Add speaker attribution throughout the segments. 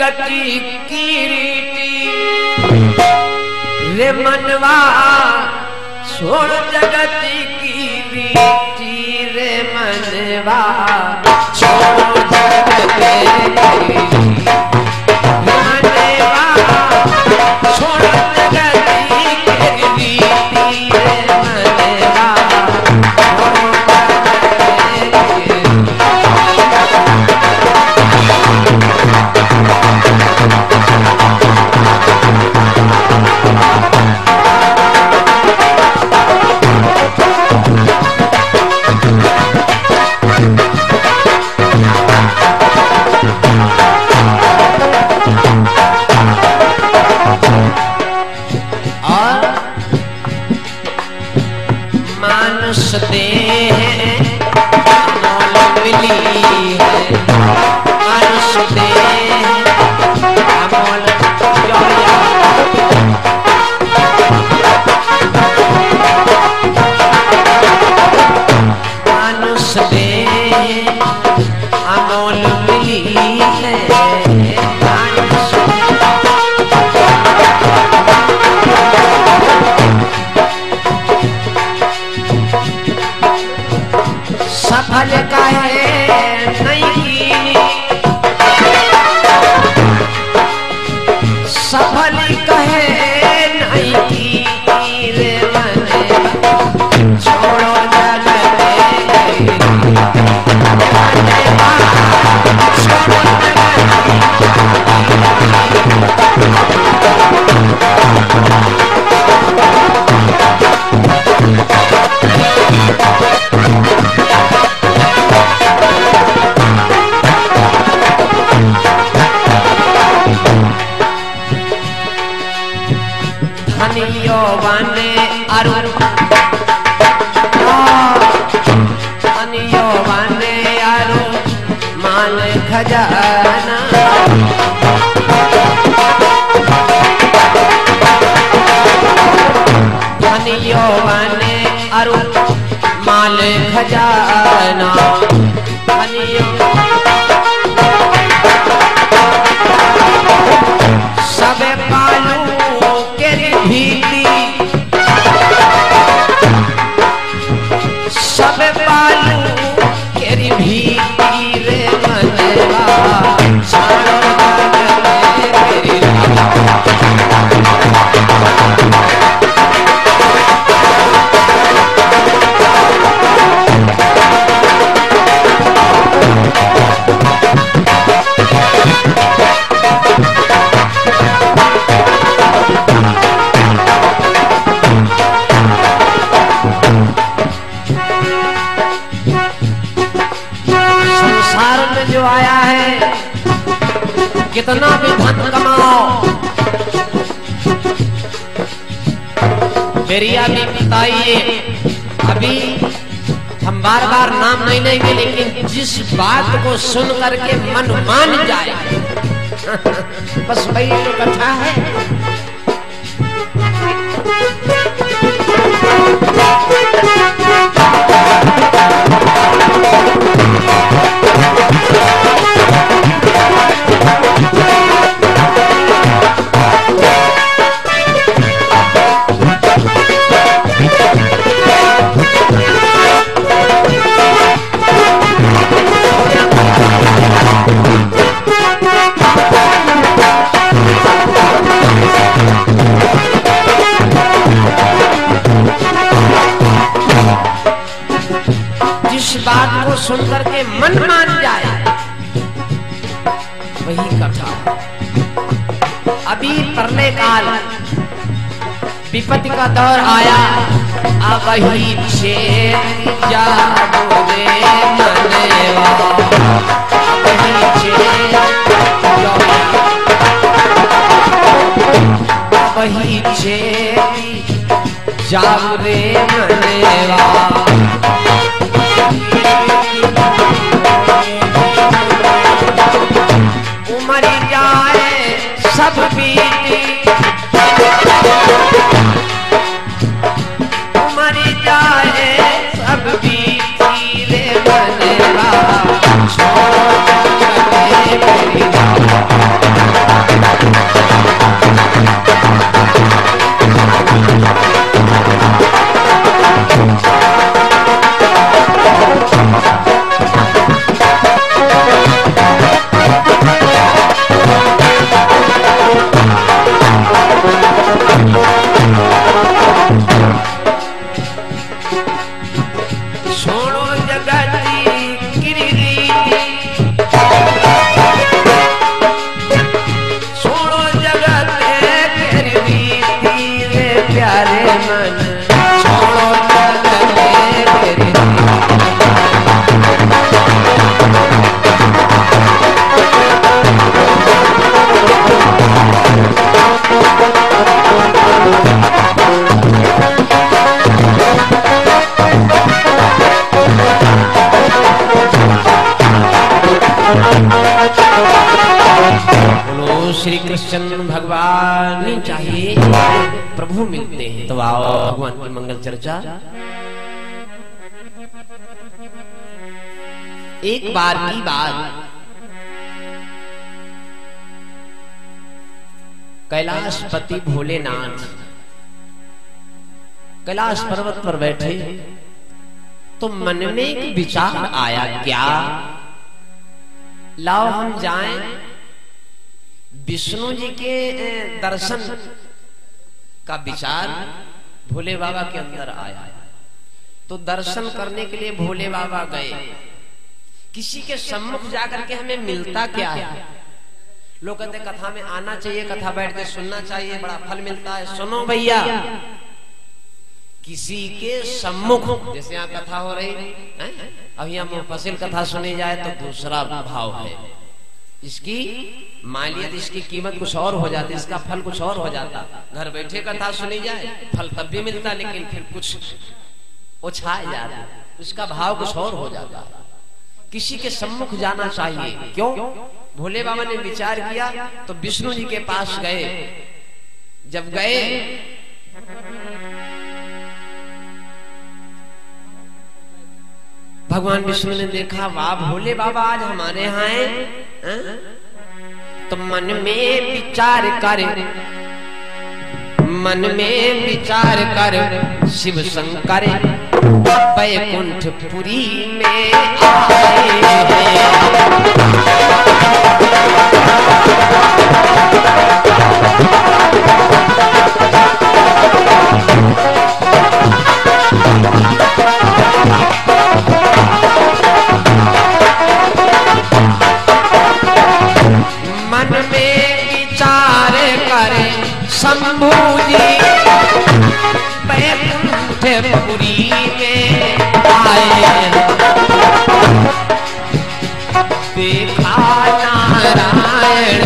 Speaker 1: जगती कीर्ति रे मनवा छोड़ जगती कीर्ति रे मनवा छोड़ जगती कीर्ति मनवा छोड़ जगती कीर्ति रे मनवा मानुष देह अमोल मिली है मानुष देह अमोल मानुष देह अमोल मिली है सफल कहे नहीं सफल कहे नहीं रे मनवा छोड़ो धनियो बने अरुण धनियो बने अरुण माल खजाना धनियो बने अरुण माल खजाना धनियो सब पालू भीति सब पालू केरी भीति रे मनवा छोड़ो केरी जो आया है कितना भी धन कमाओ मेरी अभी बताइए अभी हम बार बार नाम नहीं लेंगे लेकिन जिस बात को सुन करके मन मान जाए बस वही तो कथा है। जिस बात को सुनकर के मन मान जाए वही कथा। अभी प्रलय काल विपत्ति का दौर आया अब वही जागो रे मनवा वही जागो रे मनवा उमर जाए सब बीती उमर जाए सब बीती रे मनवा छोड़ श्री कृष्ण भगवान नहीं चाहिए, प्रभु मिलते हैं। तो आओ भगवान की मंगल चर्चा। एक बार की बात, कैलाशपति भोलेनाथ कैलाश पर्वत पर बैठे तो मन में एक विचार आया, क्या लाओ हम जाएं विष्णु जी के दर्शन का विचार भोले बाबा के अंदर आया। तो दर्शन करने के लिए भोले बाबा गए। किसी के सम्मुख जाकर के हमें मिलता क्या है? लोग कहते कथा में आना चाहिए, कथा बैठ के सुनना चाहिए, बड़ा फल मिलता है। सुनो भैया, किसी के सम्मुख, जैसे यहाँ कथा हो रही है, अब यहाँ मुफस्सिल कथा सुनी जाए तो दूसरा भाव है इसकी, मालियत इसकी कीमत कुछ और हो जाती, इसका फल कुछ और हो जाता। घर बैठे कथा सुनी जाए फल तब भी मिलता, लेकिन फिर कुछ उछाए जाता, उसका भाव कुछ और हो जाता। किसी के सम्मुख जाना चाहिए। क्यों? भोले बाबा ने विचार किया तो विष्णु जी के पास गए। जब गए भगवान विष्णु ने देखा, वाह भोले बाबा आज हमारे यहाँ हैं। तो मन में विचार कर, मन में विचार कर शिव शंकर वैकुंठपुरी में आए मन में विचार करे शंभू जी वैकुंठपुरी में आए। देखा नारायण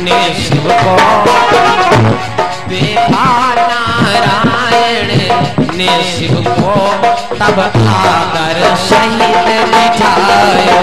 Speaker 1: ने शिव को, देखा नारायण ने शिव को, तब आदर सहित बिठायो।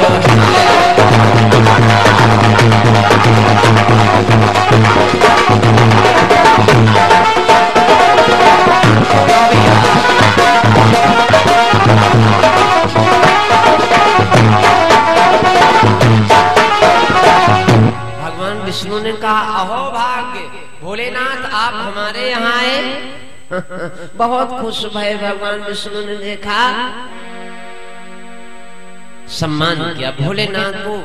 Speaker 1: भगवान विष्णु ने कहा, अहो भाग्य भोलेनाथ आप हमारे यहाँ आए। बहुत खुश भय भगवान विष्णु ने देखा, सम्मान किया भोलेनाथ को।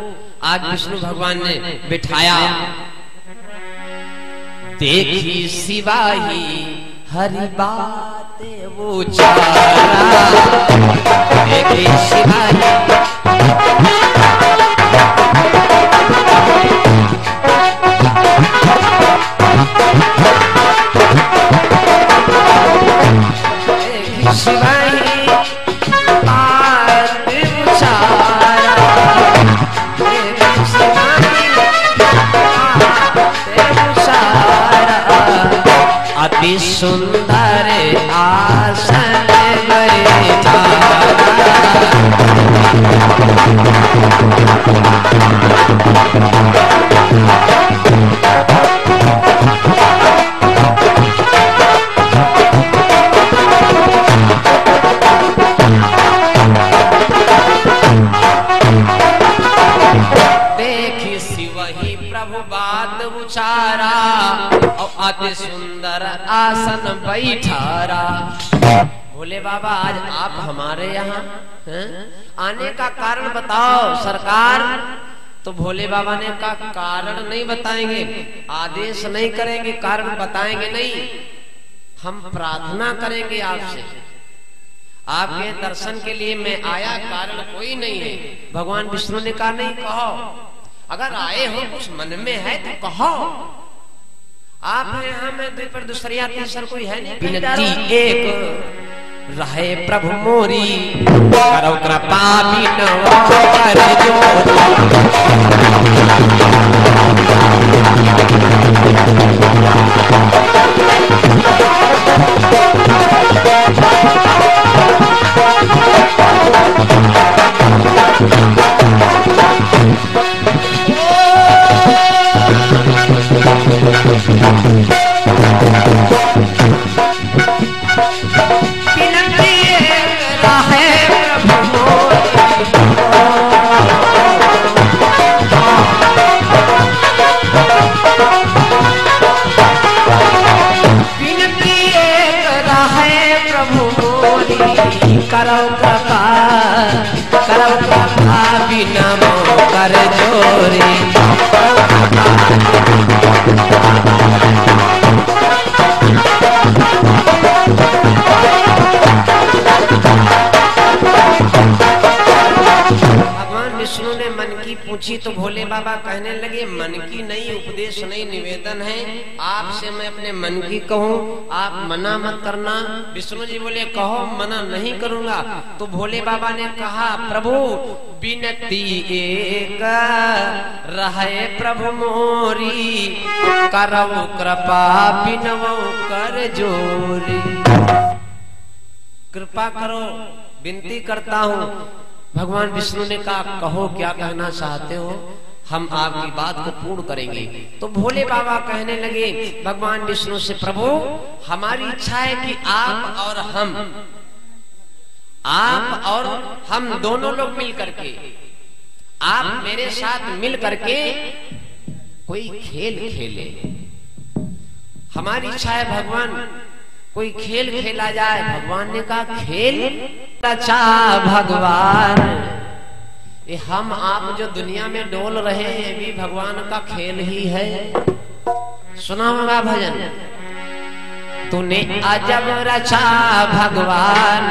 Speaker 1: आज विष्णु भगवान ने बिठाया। देखी सिवाही हरि बात वो चारा, देखी सिवाही सिवाही बात वो चारा, देखी सिवाही बात वो चारा, अति सुंदर आसन बैठा। देखी सिवही प्रभु बात उचारा, और अति सुंदर आसन बैठारा। भोले बाबा आज आप हमारे यहाँ आने का कारण बताओ सरकार। तो भोले बाबा ने कहा, कारण नहीं बताएंगे, आदेश नहीं करेंगे, कारण बताएंगे नहीं, हम प्रार्थना करेंगे आपसे। आपके दर्शन के लिए मैं आया, कारण कोई नहीं है। भगवान विष्णु ने कहा, नहीं कहो, अगर आए हो कुछ मन में है तो कहो। आप हैं, हम हैं, पर दूसरिया तीसर कोई है नहीं। विनती एक रहे प्रभु मोरी, करो कृपा बिनवा कर जो। करो कृपा बिना कर जोरी विष्णु ने मन की पूछी तो भोले बाबा कहने लगे मन की नहीं, उपदेश नहीं, निवेदन है आपसे मैं अपने मन की कहूँ, आप मना मत करना। विष्णु जी बोले कहो, मना नहीं करूंगा। तो भोले बाबा ने कहा प्रभु बिनती एक रहे प्रभु मोरी, करव कृपा बिनवो कर जोरी। कृपा करो, विनती करता हूँ। भगवान विष्णु ने कहा कहो क्या कहना चाहते हो, हम आपकी बात को पूर्ण करेंगे। तो भोले बाबा कहने लगे भगवान विष्णु से प्रभु हमारी इच्छा है कि आप और हम दोनों लोग मिल करके, आप मेरे साथ मिल करके कोई खेल खेले। हमारी इच्छा है भगवान कोई खेल खेला जाए। भगवान ने कहा खेल? अच्छा भगवान, ये हम आप जो दुनिया में डोल रहे हैं ये भी भगवान का खेल ही है। सुना होगा भजन, तूने अजब रचा भगवान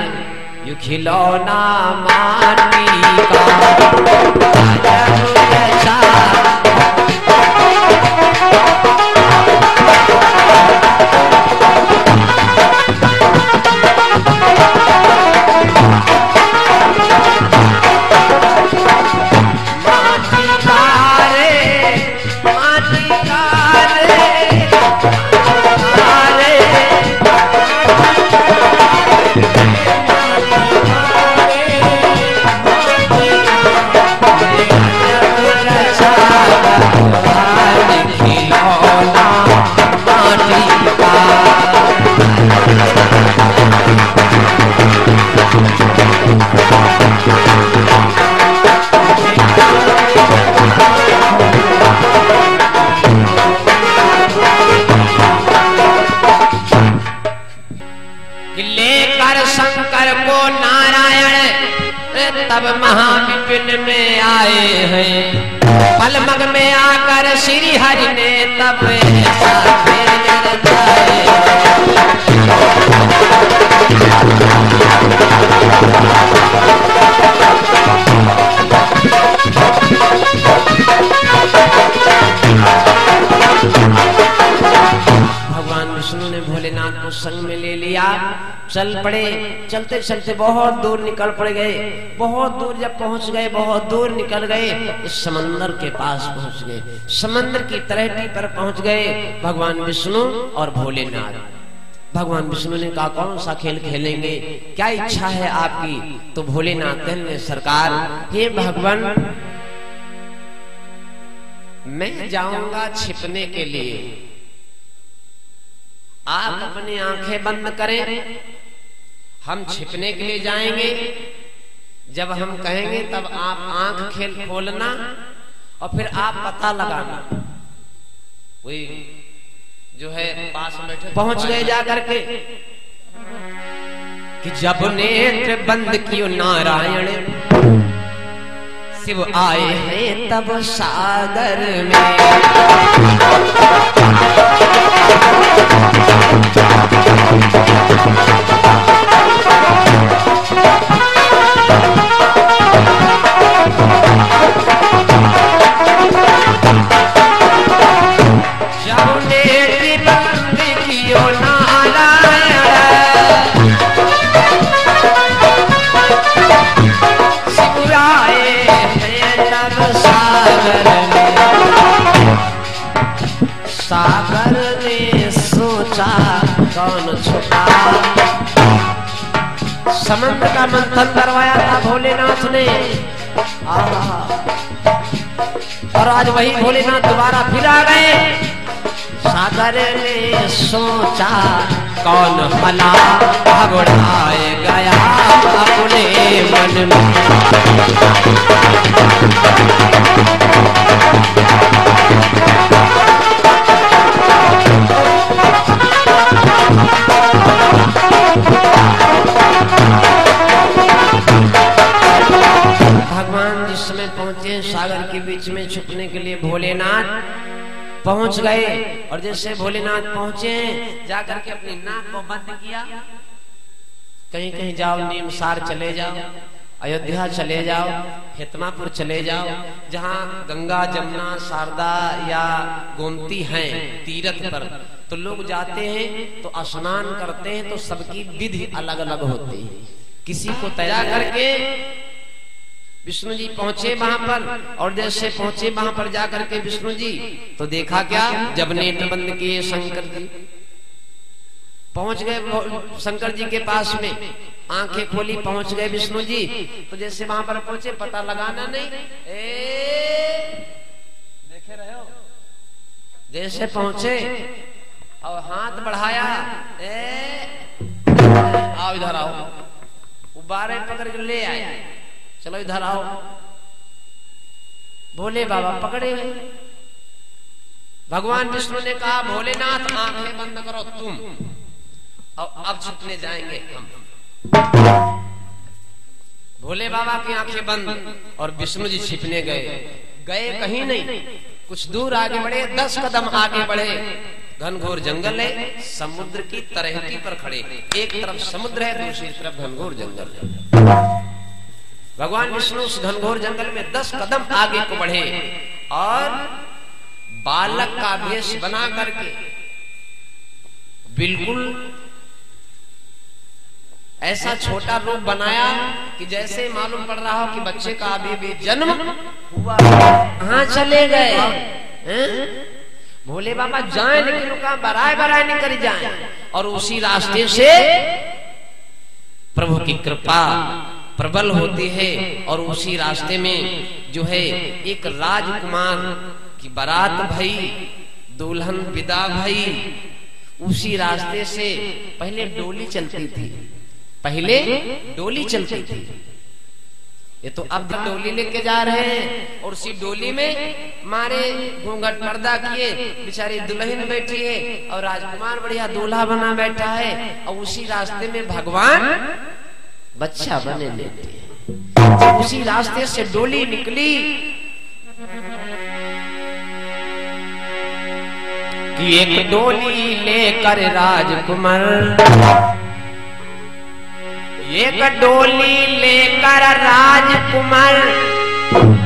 Speaker 1: यू खिलौना माटी का, अजब रचा तब महाविपिन में आए हैं। पलमग में आकर श्री हरि ने तब भगवान विष्णु ने भोलेनाथ को संग में ले लिया। चल पड़े, चलते चलते बहुत दूर निकल पड़ गए। बहुत दूर जब पहुंच गए, बहुत दूर निकल गए, इस समंदर के पास पहुंच गए। समंदर की तलहटी पर पहुंच गए भगवान विष्णु और भोलेनाथ। भगवान विष्णु ने कहा कौन सा खेल खेलेंगे, क्या इच्छा है आपकी? तो भोलेनाथ कहने सरकार, हे भगवान मैं जाऊंगा छिपने के लिए, आप अपनी आंखें बंद करें, हम छिपने के लिए जाएंगे। जब हम कहेंगे तब आप आंख खेल खोलना और फिर आप पता लगाना। वही जो है पास में बैठे पहुंच गए जाकर के कि जब नेत्र बंद कियो नारायण शिव आए हैं तब सागर में। सागर ने सोचा कौन छुपा, समंदर का मंथन करवाया था भोलेनाथ ने। और आज वही भोलेनाथ दोबारा फिर आ गए। सागर ने सोचा कौन भला घबराए गया अपने मन में। भगवान जिस समय पहुंचे सागर के बीच में छुपने के लिए भोलेनाथ पहुंच गए, और जैसे भोलेनाथ पहुंचे जाकर के अपनी नाक को बंद किया। कहीं कहीं जाओ, नीमसार चले जाओ, अयोध्या चले जाओ, हेतमापुर चले जाओ, जहां गंगा जमुना शारदा या गोमती हैं तीर्थ पर, तो लोग जाते हैं तो स्नान करते हैं तो सबकी विधि अलग अलग होती है। किसी को तैयार करके विष्णु जी पहुंचे वहां पर, और जैसे पहुंचे वहां पर जाकर के विष्णु जी तो देखा क्या, जब नेत्र बंद किए शंकर जी पहुंच गए शंकर जी के पास में, आंखें खोली पहुंच गए विष्णु जी। तो जैसे वहां पर पहुंचे, पता लगाना नहीं, देखे रहे हो, जैसे पहुंचे और हाथ बढ़ाया, आओ इधर आओ, उबारे पकड़ के ले आए, चलो इधर आओ। भोले बाबा पकड़े हुए। भगवान विष्णु ने कहा भोलेनाथ आंखें बंद करो तुम, और अब छुपने जाएंगे हम। भोले बाबा की आंखें बंद और विष्णु जी छिपने गए। गए कहीं नहीं, कुछ दूर आगे बढ़े, 10 कदम आगे बढ़े, घनघोर जंगल है, समुद्र की तलहटी पर खड़े, एक तरफ समुद्र है, दूसरी तरफ घनघोर जंगल है। भगवान विष्णु उस घनघोर जंगल में 10 कदम आगे को बढ़े और बालक का वेश बना करके बिल्कुल ऐसा छोटा रूप बनाया कि जैसे मालूम पड़ रहा हो कि बच्चे का अभी भी जन्म हुआ। कहां चले गए भोले बाबा? जाए लेकिन उनका बराए बराए नहीं करी जाए, और उसी रास्ते से प्रभु की कृपा प्रबल होती है, और उसी रास्ते में जो है एक राजकुमार की बारात भई, दुल्हन विदा भई। उसी रास्ते से पहले डोली चलती थी, पहले डोली चलती थी, ये तो अब डोली लेके जा रहे हैं, और उसी डोली में मारे घूंघट पर्दा किए बेचारी दुल्हन बैठी है और राजकुमार बढ़िया दूल्हा बना बैठा है, और उसी रास्ते में भगवान बच्चा बने लेते हैं। जब उसी रास्ते से डोली निकली कि एक डोली लेकर राजकुमार, एक डोली लेकर राजकुमार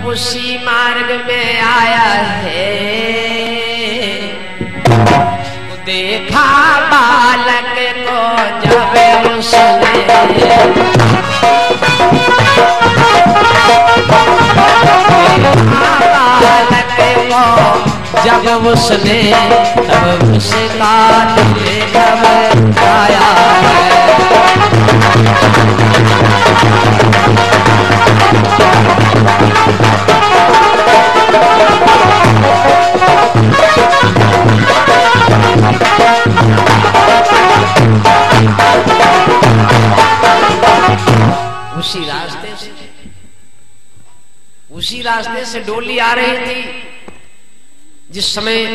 Speaker 1: उसी मार्ग में आया है। देखा बालक को जब उसने, बालक को जब उसने, तब उसका दिल घबराया है। उसी रास्ते से डोली आ रही थी। जिस समय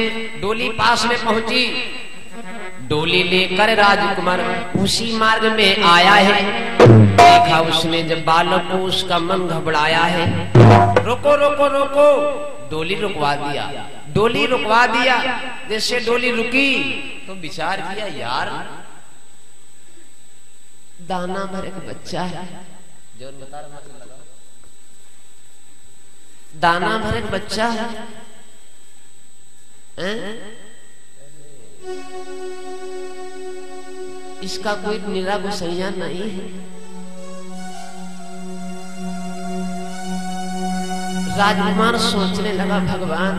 Speaker 1: डोली पास में पहुंची, डोली लेकर राजकुमार उसी मार्ग में आया है। देखा उसने जब बालक को, उसका मन घबराया है। रोको रोको रोको, डोली रुकवा दिया, डोली रुकवा दिया। जैसे डोली रुकी तो विचार किया, यार दाना भर एक बच्चा है, जो बता रहा था, दाना भर एक बच्चा है, इसका कोई निरा गुसैया नहीं है। राजकुमार सोचने लगा, भगवान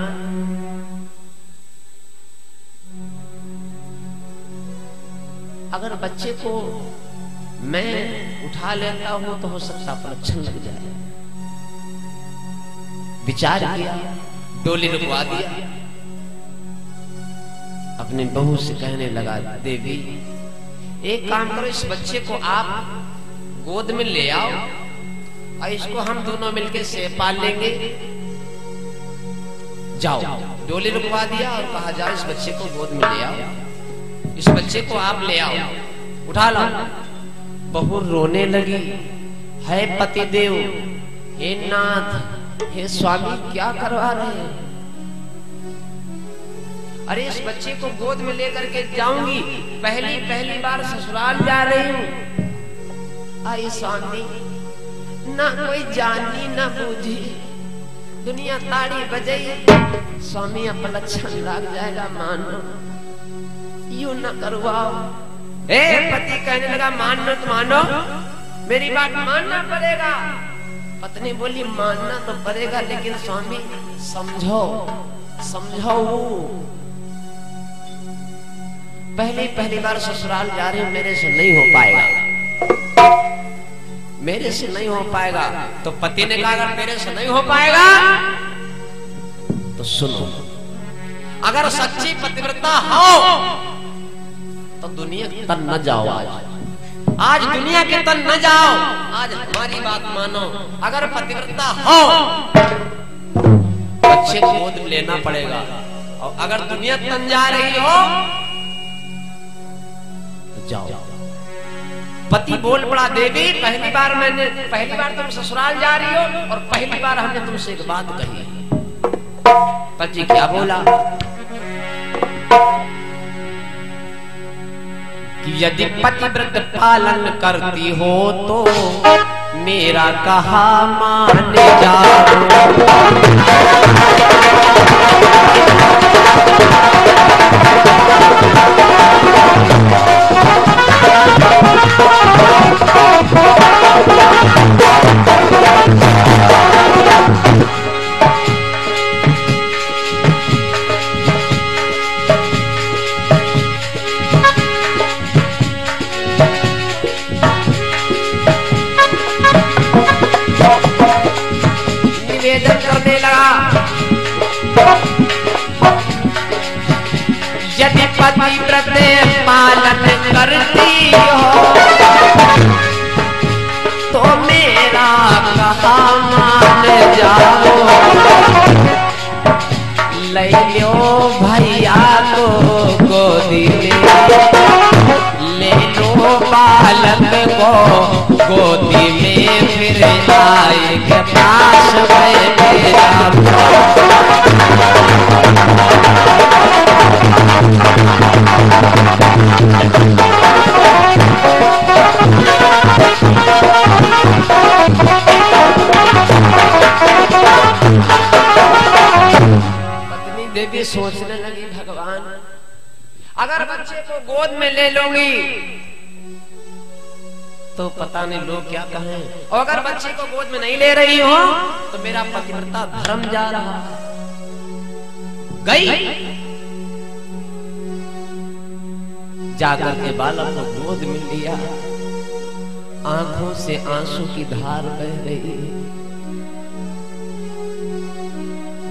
Speaker 1: अगर बच्चे को मैं उठा लेता हूं तो हो सकता परीक्षण लग जाए। विचार किया, डोली रुकवा दिया। अपनी बहू से कहने लगा, देवी एक काम करो, इस बच्चे को आप गोद में ले आओ और इसको हम दोनों मिलकर से पाल लेंगे। जाओ। डोली रुकवा दिया और कहा, जाओ इस बच्चे को गोद में ले आओ, इस बच्चे को आप ले आओ, उठा लाओ। बहू रोने लगी, है पतिदेव, हे नाथ, हे स्वामी, क्या करवा रहे हैं? अरे इस बच्चे को गोद में लेकर के जाऊंगी, पहली बार ससुराल जा रही हूँ। आई स्वामी, ना कोई जानी ना बूझी, दुनिया ताड़ी बजाई, स्वामी अपना लक्षण लग जाएगा, मानो, यूं ना करवाओ। पति कहने लगा, मानो तो मानो, मेरी बात मानना पड़ेगा। पत्नी बोली, मानना तो पड़ेगा, लेकिन स्वामी समझो समझो। पहली बार ससुराल जा रही हूं, मेरे से नहीं हो पाएगा, मेरे से नहीं हो पाएगा। तो पति ने कहा, अगर मेरे से नहीं हो पाएगा तो सुनो, अगर सच्ची पतिव्रता हो तो दुनिया के तन न जाओ। आज दुनिया के तन न जाओ, आज हमारी बात मानो। अगर पतिव्रता हो, बच्चे को गोद लेना पड़ेगा, और अगर दुनिया तन जा रही हो तो जाओ। पति बोल पड़ा, देवी पहली बार तुम ससुराल जा रही हो, और पहली बार हमने तुमसे एक बात कही। पति क्या बोला कि यदि पतिव्रत पालन करती हो तो मेरा कहा मान जाओ। निवेदन करने लगा, यदि पतिव्रत पालन करती हो तो मेरा कहा मान जाओ। ले लो भैया को गोदी में, ले लो बालक को गोदी में, फिर आएंगे पास में मेरा। पत्नी देवी सोचने लगी, भगवान अगर बच्चे को गोद में ले लूंगी तो पता नहीं लोग क्या कहें, और अगर बच्चे को गोद में नहीं ले रही हो तो मेरा पतिव्रता धर्म जा रहा है। गई जाकर के बालक को गोद में लिया, आंखों से आंसू की धार बह रही,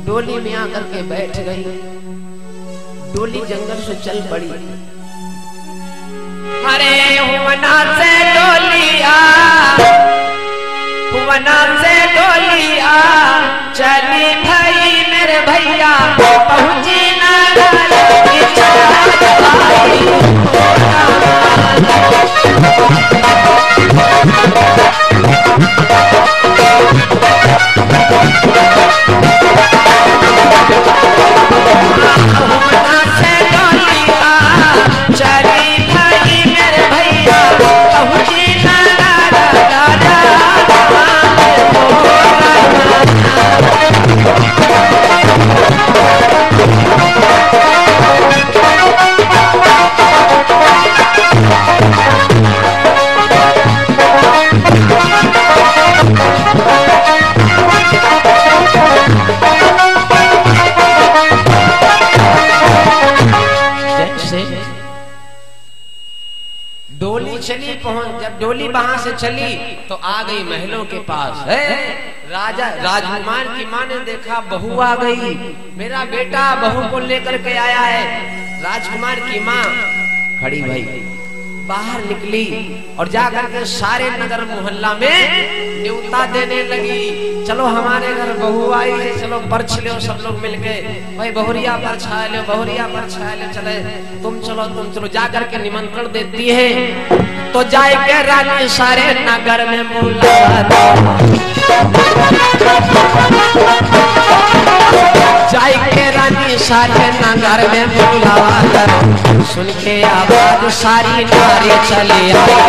Speaker 1: डोली में आकर के बैठ गई। डोली जंगल से चल पड़ी। अरे हुवना से डोलिया, हुवना से डोलिया चली भाई मेरे भैया, पहुंची ना चली पहुंच। जब डोली वहां से चली तो आ गई महलों के पास। राजा राजकुमार की माँ ने देखा बहू आ गई, मेरा बेटा बहू को लेकर के आया है। राजकुमार की माँ खड़ी भई, बाहर निकली और जाकर के सारे नगर मोहल्ला में न्योता देने लगी। चलो हमारे घर बहू आई है, चलो परछ लो सब लोग मिलके, भाई बहुरिया पर छा लो, बहुरिया पर छा लो, चले तुम चलो जाकर के निमंत्रण देती है। तो जाए के रानी सारे नगर में बुला, जाए के रानी सारे नगर में बुला, सुन के आवाज सारी नारी चली आई।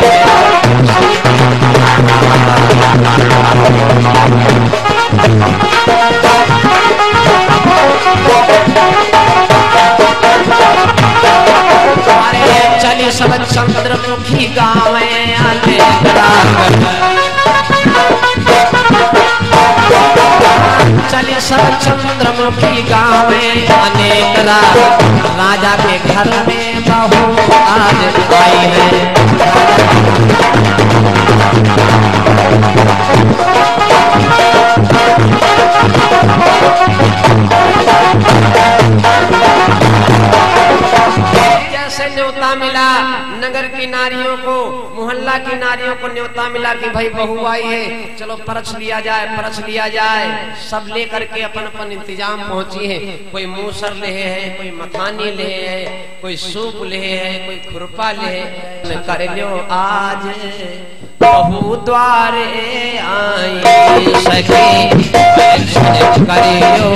Speaker 1: चली सब चंद्रमुखी गाँव आले, चली सब चंद्रमुखी गाँव अनेक राजा के घर में बहू आज आई है। जैसे न्योता मिला नगर की नारियों को, मोहल्ला की नारियों को न्योता मिला कि भाई बहू आई है, चलो परछ लिया जाए, परछ लिया जाए। सब लेकर के अपन अपन इंतजाम पहुंची है। कोई मूसर ले है, कोई मथानी ले है, कोई सूप ले है, कोई खुरपा ले है। कर लो आज बहू द्वारे आई सखी, कर लो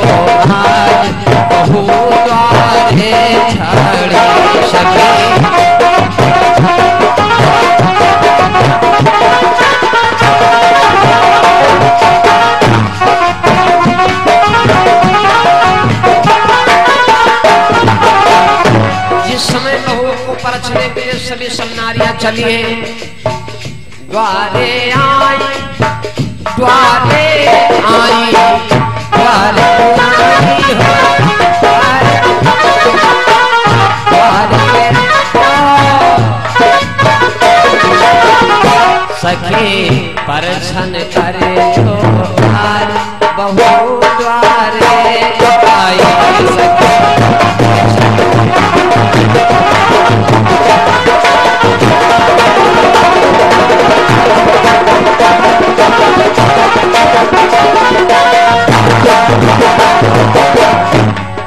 Speaker 1: आज बहू द्वारे छड़ी सखी। परछने के सभी सब नारियां चली है। द्वारे आई, द्वारे आई, द्वारे आई हो, सखी परछन करे तो बहू द्वारे आई सखी।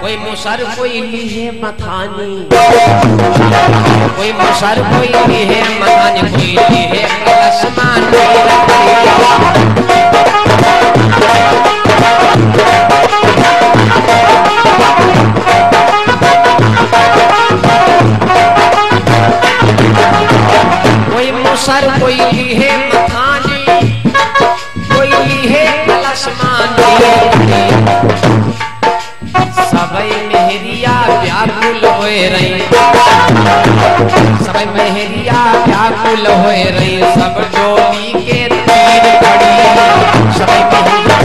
Speaker 1: कोई मुसर कोई ली है मथानी, कोई मुसर कोई ली है मथानी, कोई ली है कलशमान। कोई मुसर कोई ली है मथानी, कोई ली है कलशमान। सबई मेहरिया व्याकुल होए रही, सबई मेहरिया व्याकुल होए रही, सब डोली के तीर पड़ी, सबई मेहरिया।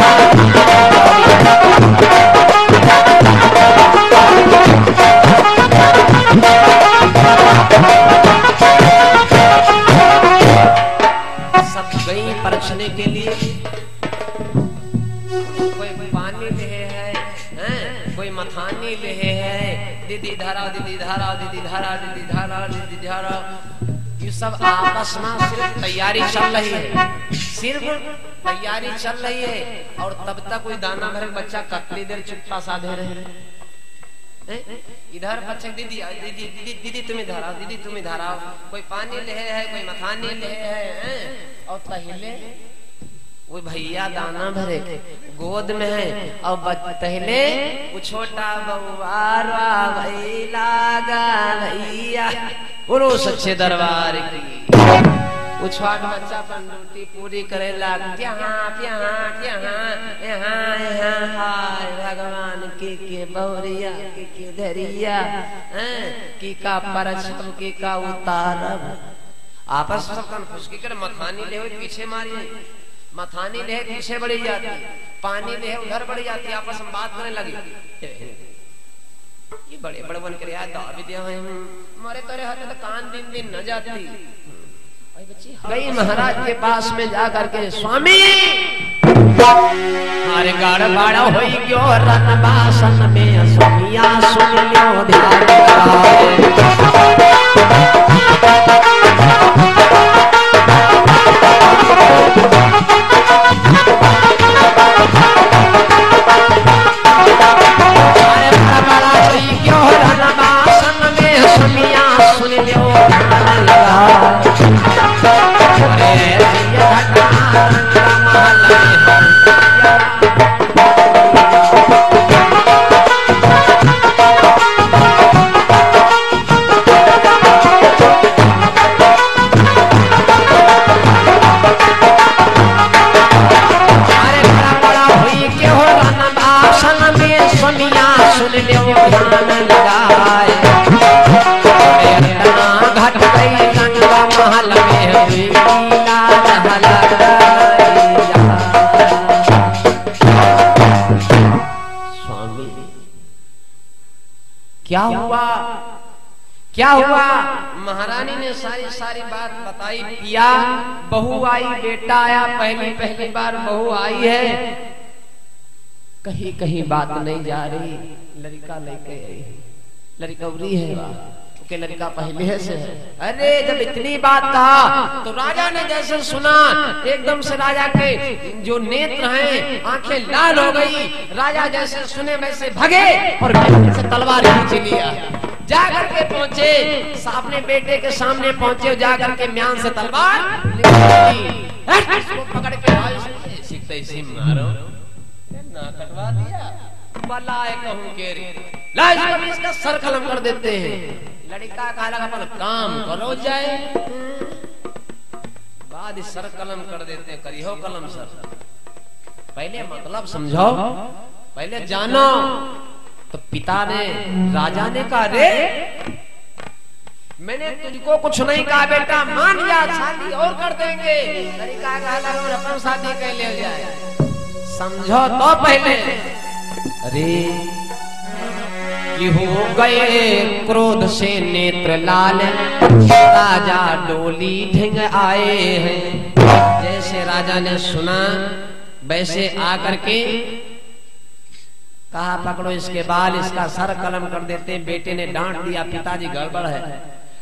Speaker 1: सब गई परछने के लिए, कोई पानी ले है, कोई मथानी ले है, दीदी धारा, दीदी धारा, दीदी धारा, दीदी धारा, दीदी धारा। ये सब आपस में सिर्फ तैयारी चल रही है, सिर्फ तैयारी चल रही है। और तब तक कोई दाना भरे बच्चा कतली देर चुप्पा साधे रहे। इधर बच्चे दीदी दीदी दीदी दीदी तुम्हें धारा, दीदी तुम्हें धारा। कोई पानी ले है, कोई मथानी ले है, और पहले वो भैया दाना भरे गोद में है, और पहले वो छोटा बउआ भैया भैया बोलो सच्चे दरबार की। वो छोटा बच्चा अपन ड्यूटी पूरी करे लाग, हाय भगवान के बहुरिया के धरिया की का परछम की का उतारब। आपस में सबका खुशकी कर मथानी ले पीछे मारिए, मथानी ले पीछे बढ़ी जाती, पानी ले उधर बढ़ी जाती, आपस में बात करने लगी। ये बड़े बड़े बन कर यार दाविदिया हमारे तोरे हाथ तो कान दिन दिन न जाती। गई महाराज के पास में जा करके, स्वामी हमारे गाड़ बाड़ा हो गयो रन बासन में, स्वामिया सुन लो ध्यान। सुन लो क्या हुआ? महारानी ने सारी बात बताई। पिया बहू आई, बेटा आया, पहली बार बहू आई है। कहीं बात नहीं जा रही। लड़का लेके आई, लड़का उरी है के लड़का पहले से है। अरे जब इतनी बात कहा तो राजा ने जैसे सुना एकदम से राजा के जो नेत्र हैं आंखें लाल हो गई। राजा जैसे सुने वैसे भगे और से तलवार खींच लिया। जाकर के पहुंचे, अपने बेटे के सामने पहुंचे, जाकर के म्यान से तलवार पकड़ के मारो ना कटवा दिया। बलाए कहूं के रे इसका सर कलम कर देते हैं। लड़का कहा अपन काम करो जाए, बाद सर कलम कर देते हैं। करियो कलम सर, पहले मतलब समझो, पहले जानो। तो पिता ने, राजा ने कहा रे मैंने तुझको कुछ नहीं कहा बेटा, मान जा, शादी और कर देंगे। लड़का कहा अपन शादी कर ले जाए, समझो तो पहले। अरे कि हो गए क्रोध से नेत्र लाल, राजा डोली ढिंग आए हैं। जैसे राजा ने सुना वैसे आकर के कहा पकड़ो इसके बाल, इसका सर कलम कर देते। बेटे ने डांट दिया, पिताजी गड़बड़ है,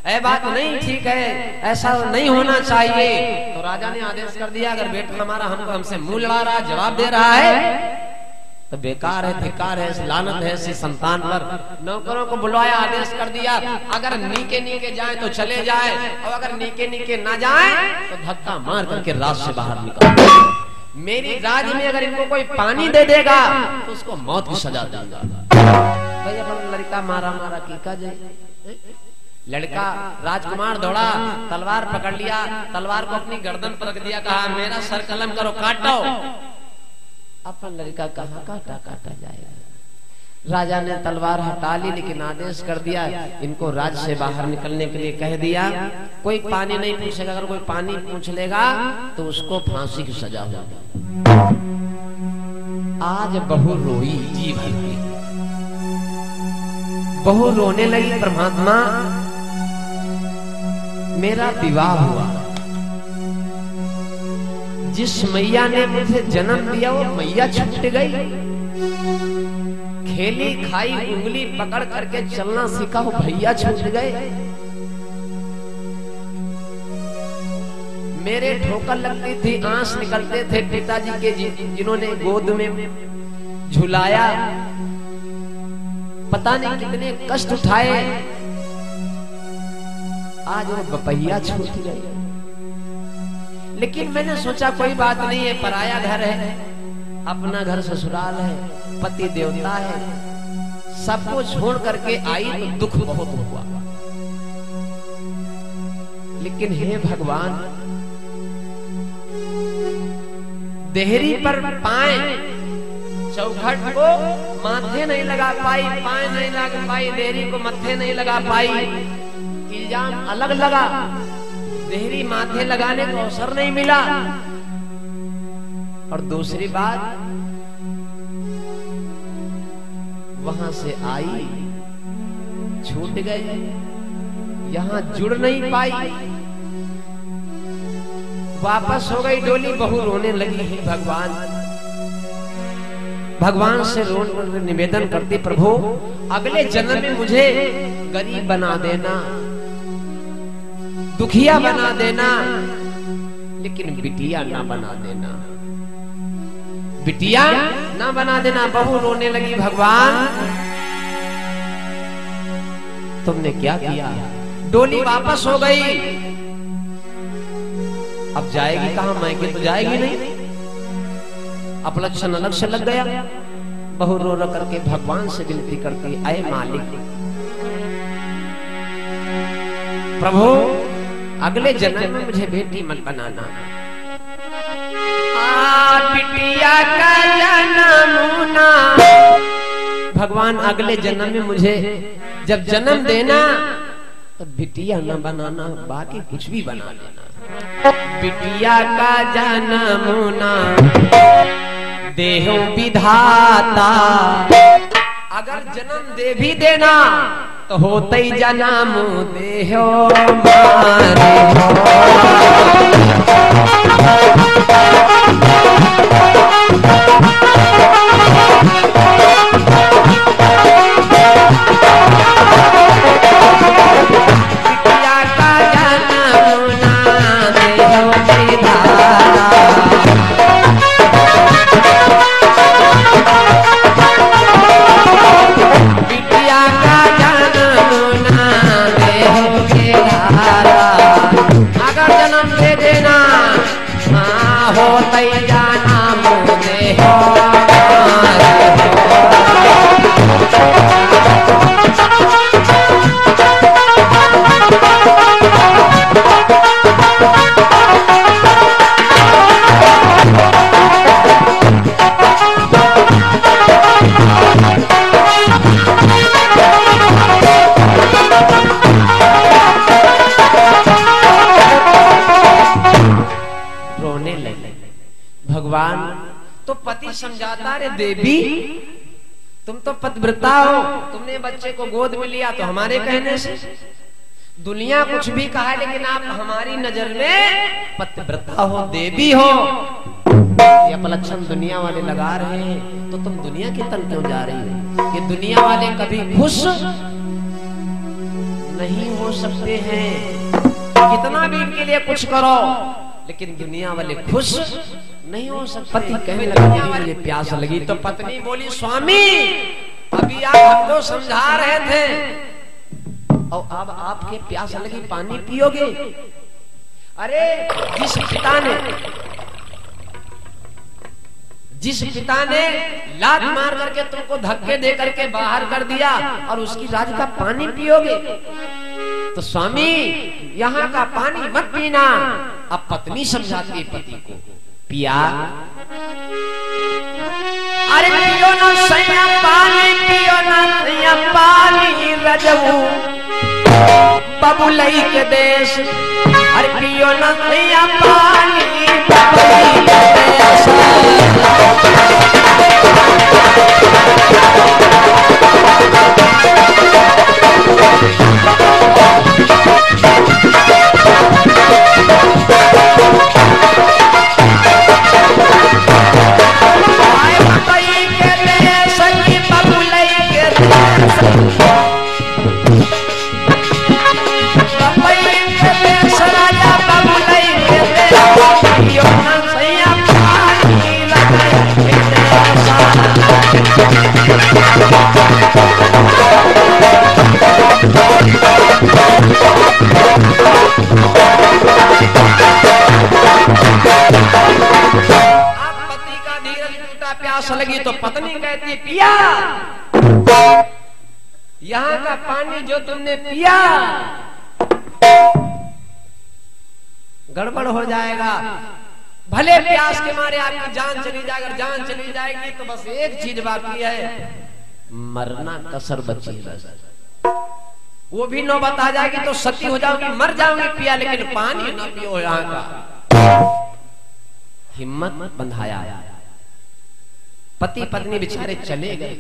Speaker 1: ऐ बात नहीं ठीक है, ऐसा नहीं होना चाहिए। तो राजा ने आदेश कर दिया अगर बेटा हमारा हमसे मुंह लड़ा रहा, जवाब दे रहा है तो बेकार है, धिक्कार है, लानत है इसी संतान पर। नौकरों को बुलवाया, आदेश कर दिया अगर नीके नीके जाए तो चले जाए, और अगर नीके नीके ना जाए तो धक्का मार करके राज से बाहर निकाल। मेरी राज में अगर इनको कोई पानी दे देगा तो उसको मौत की सजा दूंगा। भाई अपन लड़का मारा कीका जाए। लड़का राजकुमार दौड़ा, तलवार पकड़ लिया, तलवार को अपनी गर्दन पर रख दिया, कहा मेरा सर कलम करो, काटो। अपन लड़का कहाँ काटा जाएगा। राजा ने तलवार हटा ली, लेकिन आदेश कर दिया इनको राज्य से बाहर निकलने के लिए कह दिया। कोई पानी नहीं पूछेगा, अगर कोई पानी पूछ लेगा तो उसको फांसी की सजा होगी। आज बहू रोई जी भर की, बहू रोने लगी, परमात्मा मेरा विवाह हुआ, जिस मैया ने मुझे जन्म दिया वो मैया छूट गई। खेली खाई उंगली पकड़ करके चलना सीखा वो भैया छूट गए। मेरे ठोकर लगती थी, आंस निकलते थे पिताजी के जिन्होंने गोद में झुलाया, पता नहीं कितने कष्ट उठाए, आज वो बपैया छूट गई। लेकिन मैंने सोचा कोई बात नहीं है, पराया घर है, अपना घर ससुराल है, पति देवता है, सबको छोड़ करके आई तो दुख बहुत हुआ। लेकिन हे भगवान, देहरी पर पाए चौखट को माथे नहीं लगा पाई, पाए नहीं लगा पाई, देहरी को मत्थे नहीं लगा पाई, इल्जाम अलग लगा, देहरी माथे लगाने को अवसर नहीं मिला। और दूसरी बात, वहां से आई छूट गई, यहां जुड़ नहीं पाई, वापस हो गई डोली। बहू रोने लगी है। भगवान से रो निवेदन करती, प्रभु अगले जन्म में मुझे गरीब बना देना, दुखिया बना देना, लेकिन बिटिया ना बना देना, बिटिया ना बना देना। बहू रोने लगी, भगवान तुमने क्या किया? डोली वापस हो गई। अब जाएगी कहां, मायके तो जाएगी नहीं। अपलक्षण अलग से लग गया। बहू रो रो करके भगवान से विनती करती, आए मालिक, प्रभु अगले जन्म में मुझे बेटी मत बनाना। बिटिया का जन्म ना, भगवान अगले जन्म में मुझे जब जन्म देना तो बिटिया न बनाना, बाकी कुछ भी बना देना। बिटिया का जन्म ना देहो विधाता, अगर जन्म दे भी देना तो होते ही जन्म देहो मारे। भगवान तो पति समझाता, रे देवी तुम तो पतिव्रता हो, तुमने बच्चे को गोद में लिया तो हमारे कहने से। दुनिया कुछ भी कहा है लेकिन आप हमारी नजर में पतिव्रता हो, देवी हो। ये अपलक्षण दुनिया वाले लगा रहे हैं तो तुम दुनिया की तरफ क्यों जा रही हो? ये दुनिया वाले कभी खुश नहीं हो सकते हैं, कितना भी इनके लिए कुछ करो लेकिन दुनिया वाले खुश नहीं हो सकते। पति कहने लगा मुझे प्यास लगी तो पत्नी बोली, स्वामी अभी आप हमको समझा रहे थे और अब आपके प्यास लगी, पानी पियोगे? अरे जिस पिता ने लात मार करके तुमको धक्के दे करके बाहर कर दिया और उसकी राज का पानी पियोगे? तो स्वामी यहाँ का पानी मत पीना। अब पत्नी समझाती है पति को, पिया अरे पियो ना सैया पानी, पियो ना सैया पानी रजऊ बबुलई के देश। अरे पियो ना सैया पानी बबुलई के देश। प्यास लगी तो पत्नी कहती है, पिया यहाँ का पानी जो तुमने पिया गड़बड़ हो जाएगा। भले प्यास के मारे आपकी जान चली जाएगी, अगर जान चली जाएगी तो बस एक चीज बाकी है, मरना कसर बची है। वो भी नौबत आ जाएगी तो सती हो जाओगी, मर जाओगी पिया, लेकिन पानी न पियो। यहाँ का हिम्मत बंधाया। पति पत्नी बेचारे चले गए।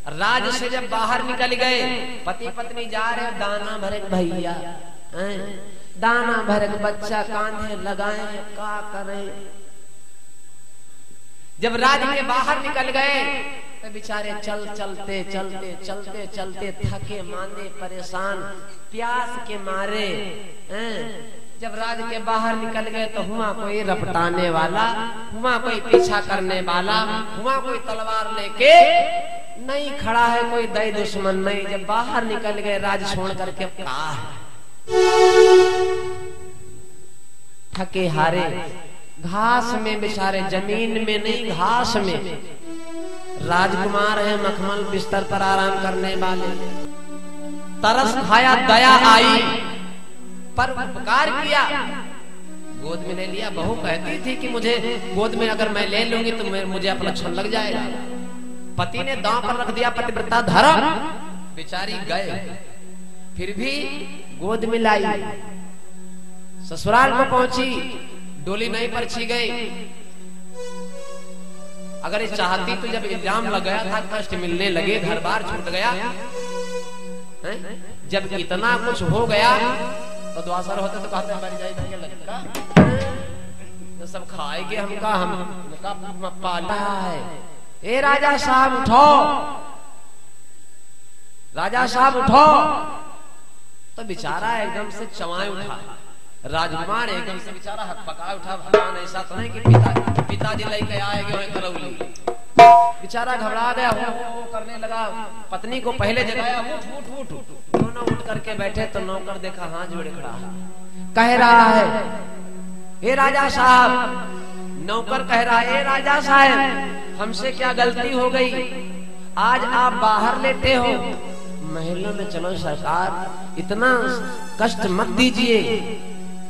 Speaker 1: राज से जब बाहर निकल गए, पति पत्नी जा रहे, दाना भरे भैया, दाना भरे बच्चा कांधे लगाए, का करे। जब राज के बाहर निकल गए तो बेचारे चलते चलते थके मांदे परेशान प्यास के मारे। जब राज के बाहर निकल गए तो हुआ कोई रपटाने वाला, हुआ कोई पीछा करने वाला, हुआ कोई तलवार लेके नहीं खड़ा है, कोई दई दुश्मन नहीं। जब बाहर निकल गए राज छोड़ करके, कहा थके हारे घास में बेचारे, जमीन में नहीं घास में। राजकुमार है मखमल बिस्तर पर आराम करने वाले। तरस खाया दया आई पर उपकार किया, गोद में ले लिया। बहू कहती थी कि मुझे गोद में अगर मैं ले लूंगी तो मुझे अपलक्षण लग जाएगा। पति ने दांव पर रख दिया, पतिव्रता धर्म, बेचारी गए। फिर भी गोद में लाई। ससुराल में पहुंची, डोली नहीं परछी गई। अगर ये चाहती तो जब इल्जाम लग गया था, कष्ट मिलने लगे, घर बार छूट गया, जब इतना कुछ हो गया तो द्वासर होते तो कहते मर जाएगा लड़का, तो सब खाएंगे हमका, हम पाला है। ए राजा साहब उठो, राजा साहब उठो। तो बेचारा एकदम से चवाए उठा। राजकुमार एकदम से बेचारा हक पका उठा। भगवान ऐसा तो नहीं कि पिताजी लेके आएंगे करौली। बेचारा घबरा गया, वो करने लगा। पत्नी को पहले जगाया, उठ उठ उठ। दोनों उठ करके बैठे तो नौकर देखा हाथ जोड़े खड़ा, कह रहा है हे राजा साहब। नौकर कह रहा है, हे राजा साहब हमसे क्या गलती हो गई, आज आप बाहर लेटे हो, महलों में चलो सरकार, इतना कष्ट मत दीजिए।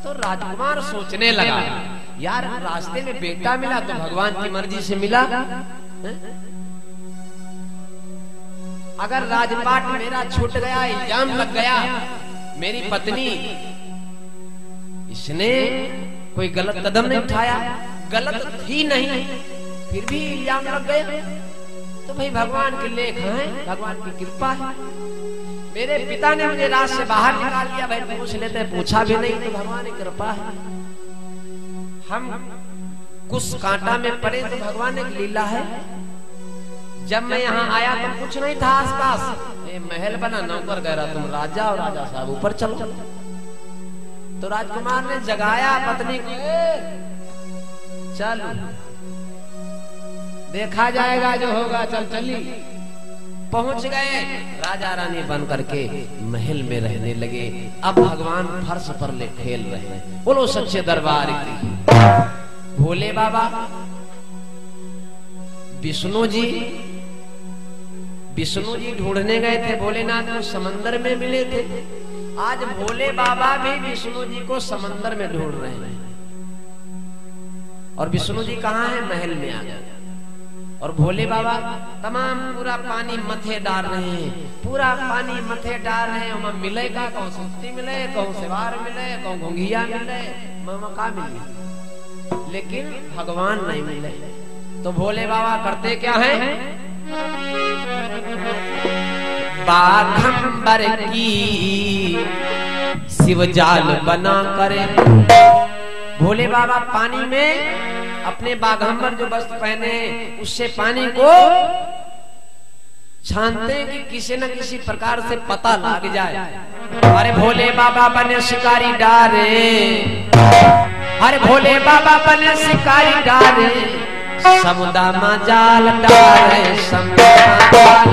Speaker 1: तो राजकुमार सोचने लगा, यार रास्ते में बेटा मिला तो भगवान की मर्जी से मिला, अगर राजपाट मेरा छूट गया, इल्जाम लग गया, मेरी पत्नी इसने कोई गलत कदम नहीं उठाया, गलत ही नहीं, फिर भी इल्जाम लग गया, तो भाई भगवान के लेख हैं, भगवान की कृपा है। मेरे पिता ने मुझे रात से बाहर निकाल दिया, भाई पूछ लेते, पूछा भी नहीं, तो भगवान की कृपा है। हम कुछ कांटा में पड़े तो भगवान की लीला है। जब मैं यहाँ आया तो कुछ नहीं था आसपास, ये महल बना, नौकर कह रहा तुम राजा और राजा साहब ऊपर चलो। तो राजकुमार ने जगाया पत्नी को, चलो देखा जाएगा जो होगा, चल चली। पहुंच गए, राजा रानी बन करके महल में रहने लगे। अब भगवान फर्श पर ले खेल रहे हैं। बोलो सच्चे दरबार की। भोले बाबा, विष्णु जी ढूंढने गए थे भोलेनाथ को, समंदर में मिले थे। आज भोले बाबा भी विष्णु जी को समंदर में ढूंढ रहे हैं। और विष्णु जी कहाँ हैं? महल में आ गए। और भोले बाबा तमाम पूरा पानी मथे डाल रहे हैं, पूरा पानी मथे डाल रहे हैं। मिलेगा कहूँ सुस्ती मिले, कहूँ सेवार मिले, कहूँ घुंघिया मिले, मौका मिले, लेकिन भगवान नहीं मिले। तो भोले बाबा करते क्या है? बाघंबर की शिव जाल बना करे। भोले बाबा पानी में अपने बाघंबर जो वस्त्र पहने उससे पानी को छानते हैं कि किसी न किसी प्रकार से पता लग जाए। अरे भोले बाबा बने शिकारी डारे, अरे भोले बाबा बने शिकारी डारे, समुद्र में जाल डाले, समुद्र में जाल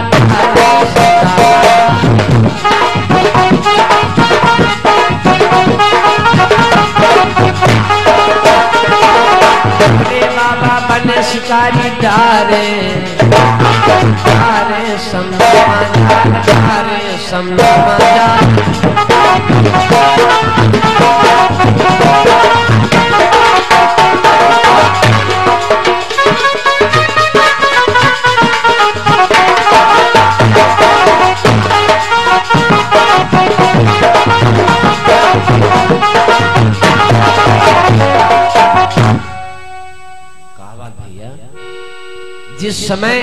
Speaker 1: भोले बाबा बने शिकारी डारे, डारे समुद्र में जाल, डारे समुद्र में जाल। जिस समय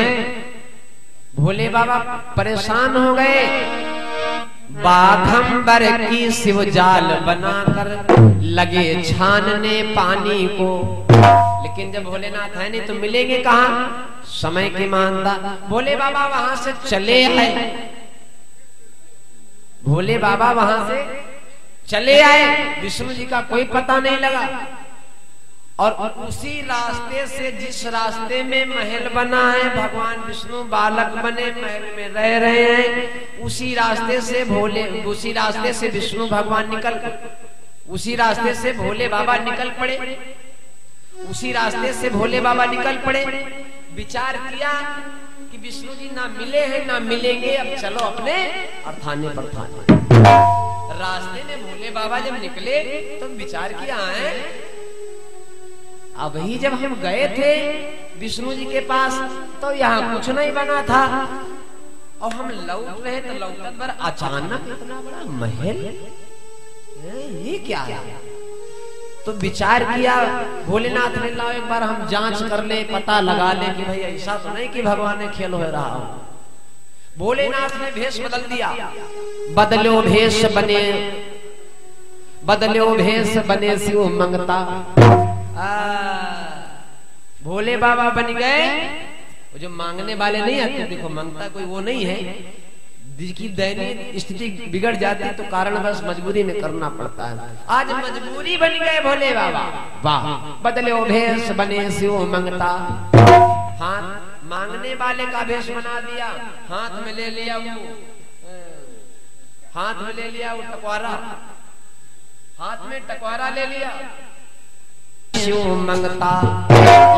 Speaker 1: भोले बाबा परेशान हो गए, बाघंबर की शिव जाल बनाकर लगे छानने पानी को। लेकिन जब भोलेनाथ है नहीं तो मिलेंगे कहाँ? समय की मानता। भोले बाबा वहां से चले आए, भोले बाबा वहां से चले आए, विष्णु जी का कोई पता नहीं लगा। और उसी रास्ते से, जिस रास्ते में महल बना है, भगवान विष्णु बालक बने महल में रह रहे हैं, उसी रास्ते से विष्णु भगवान उसी रास्ते से भोले बाबा निकल पड़े। उसी रास्ते से भोले बाबा निकल पड़े। विचार किया कि विष्णु जी ना मिले हैं ना मिलेंगे, अब चलो अपने अर्थाने पर थाने। रास्ते में भोले बाबा जब निकले तो विचार किया है, अब ही जब हम गए थे विष्णु जी के पास तो यहाँ कुछ नहीं बना था, और हम लौट रहे तो लौटत पर अचानक इतना बड़ा महल, ये क्या है? तो विचार किया भोलेनाथ ने, लाओ एक बार हम जांच कर ले, पता लगा ले कि भाई ऐसा तो नहीं कि भगवान ने खेल हो रहा हो। भोलेनाथ ने भेष बदल दिया। बदलो भेष बने शिव मंगता। भोले बाबा बन गए। वो जो मांगने वाले नहीं आते, देखो मांगता कोई वो नहीं है, जिसकी दयनीय स्थिति बिगड़ जाती है तो कारणवश मजबूरी में करना पड़ता है। आज मजबूरी बन गए भोले बाबा। वाह, बदले भेष बने शिव मंगता। हाथ मांगने वाले का भेष बना दिया, हाथ में ले लिया वो टकवारा, हाथ में टकवारा ले लिया। शिव मंगता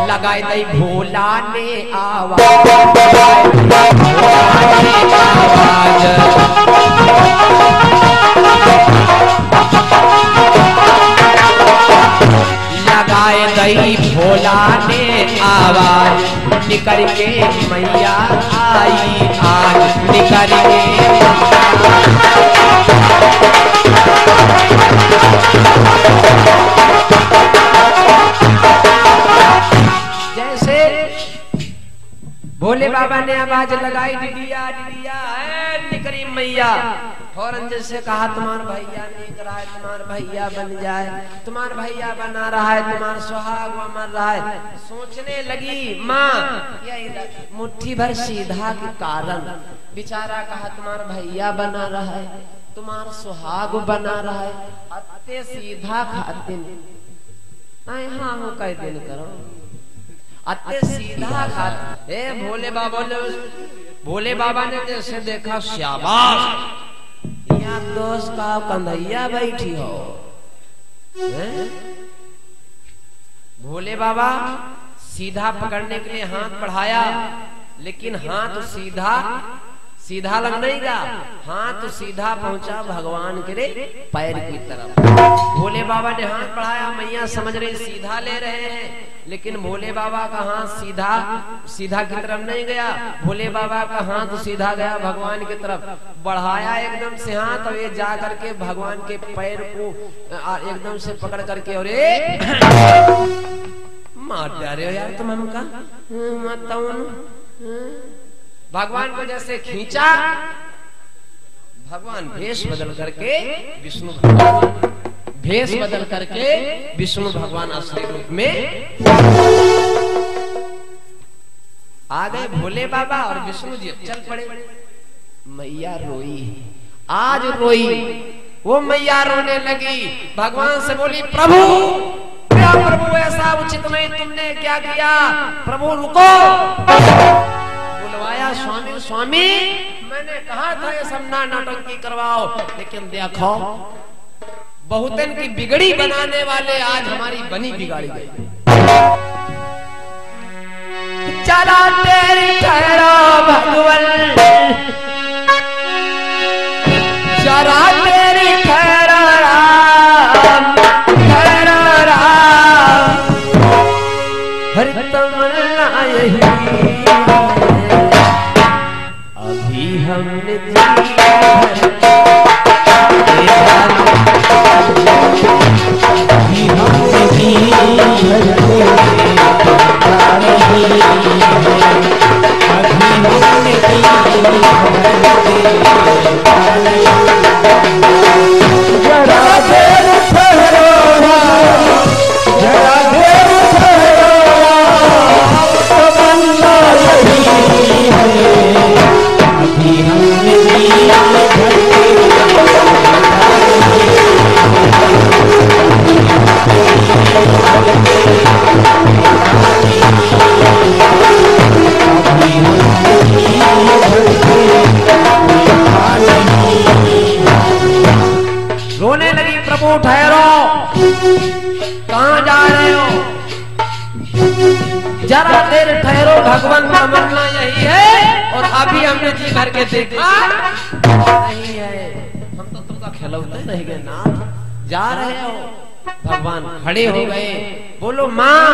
Speaker 1: लगाए दई भोला ने आवाज, लगाए दई भोला ने आवाज, निकल के मैया आई आज, निकल के भोले बाबा ने आवाज लगाई, डिडिया डिडिया है निकरी मैया। फौरन जैसे कहा, तुम्हारा भैया नहीं रहा है, तुम्हारा भैया बन जाए, तुम्हारा भैया बना रहा है, तुम्हारा सुहाग मर रहा है। सोचने लगी माँ, मुट्ठी भर सीधा के कारण बेचारा कहा तुम्हारा भैया बना रहा है, तुम्हारा सुहाग बना रहा है, अत्ते सीधा खाते नहीं। हाँ हो कह दिन करो, अत्ते सीधा खाते। भोले बाबा ने जैसे देखा, शाबाश, यहाँ दोस्त का कंधैया बैठी हो। भोले बाबा सीधा पकड़ने के लिए हाथ बढ़ाया, लेकिन हाथ सीधा लग नहीं गया, हाथ सीधा पहुंचा भगवान के पैर की तरफ। भोले बाबा ने हाथ बढ़ाया, मैया समझ रही सीधा ले रहे हैं, लेकिन भोले बाबा का हाथ सीधा की तरफ नहीं गया। भोले बाबा का हाथ सीधा गया भगवान की तरफ। बढ़ाया एकदम से हाथ, और ये जा करके भगवान के पैर को एकदम से पकड़ करके, और मार जा रहे हो यार तुम हमका, भगवान को जैसे खींचा। भगवान भेष बदल करके विष्णु भगवान असली रूप में आ गए। भोले बाबा और विष्णु जी चल पड़े। मैया रोई, आज रोई। वो मैया रोने लगी, भगवान से बोली, प्रभु क्या प्रभु ऐसा उचित नहीं, तुमने क्या किया? प्रभु रुको। बुलवाया, स्वामी मैंने कहा था ये सब नाटंकी करवाओ, लेकिन देखो बहुतन की बिगड़ी बनाने वाले आज हमारी बनी बिगाड़ी गई। चला तेरी ठहरा भगवन, चला तेरी ठहरा हर तमन्ना यही अभी हमने
Speaker 2: जरा
Speaker 1: रोने लगी, प्रभु ठहरो, कहां जा रहे हो? जरा देर ठहरो, भगवान का मानना यही है। और अभी हमने जी भर के देखा नहीं है, हम तो तुमका खिलौते नहीं गए ना, जा रहे हो। भगवान खड़े हो गए, बोलो माँ।